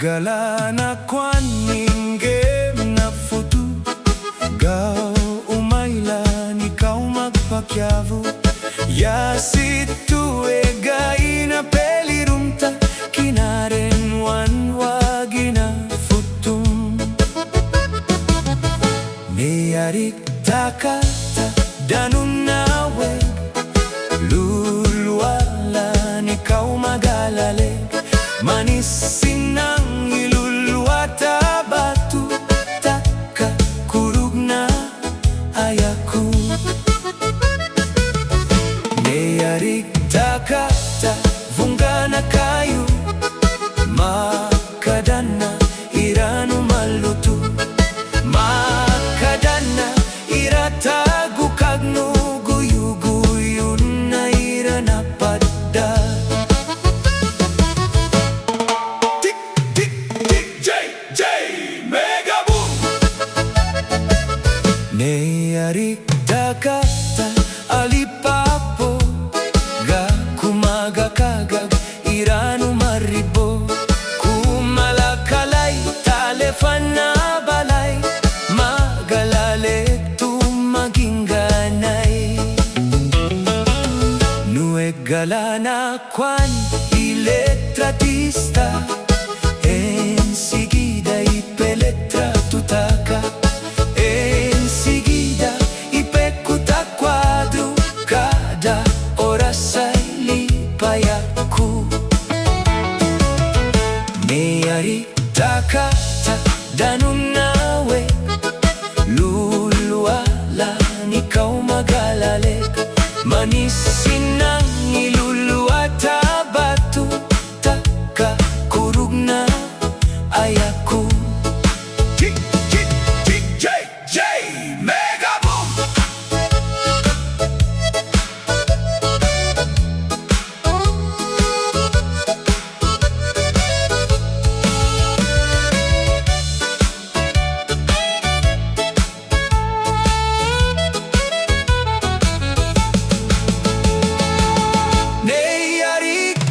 Galana kwan ingem na futu Gao umailan ikaw magpakyavu Yasitu egaina pelirumta Kinaren wagina futum Neyarig Taka danun nawe Lulwalan ikaw magalaleg Manisin ang iluluwata batu Taka kurug na ayaku Neyarig Taka vunga na kayo Makadana iranu malutu Makadana iratagu kagnu Guyu-guyun na iranapada Neyarig Taka alipapo Ga kumaga kagag iranu maribo Kumalakalay talefana balay Magalale tumagingganay Nuegalana kwan iletratista Enseguida ipeletra tutaka Enseguida ipekuta quadro Cada oras ay lipayaku Neyarig Taka danun nawe Lulwalan ikaw magalaleg Manisin ang iluluwata batu Taka kurug na ayaku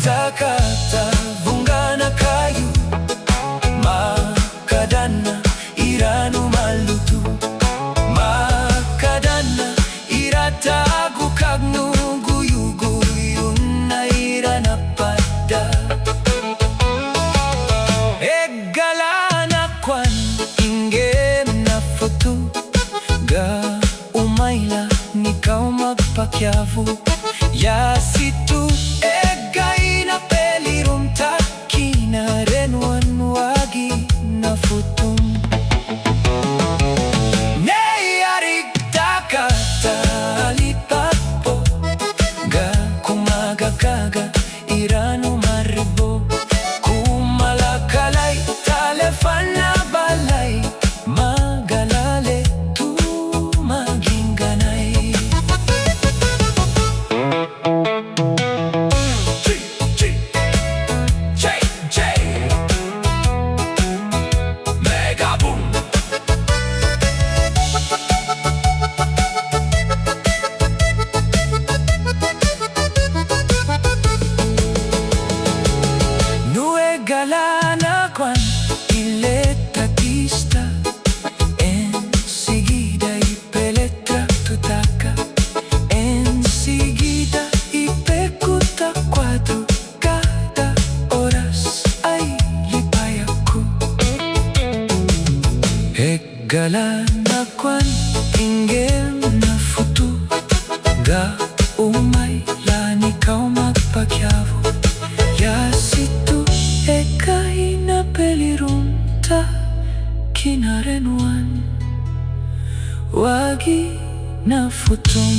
Taka vunga na kayo Makadana iranu malutu Makadana iratagu kagnu Guyu-guyun na iranapada Egalana kwan ingem na futu Ga umayla nikaw magpakyavu Yasitu egaina pelirumta Kinaren wagina futum Neyarig Taka alipapo Ga kumaga kaga iranu maribo Kumalakalay talefana balay Magalale tumagingganay Galana kwan iletratista Enseguida ipeletra tutaka Enseguida ipekuta quadro Cada oras ay lipayaku Galana kwan ingem na futu Ga umaylan ikaw magpakyavu Yasitu ekaina pelirumta Kinarenwan wagina futum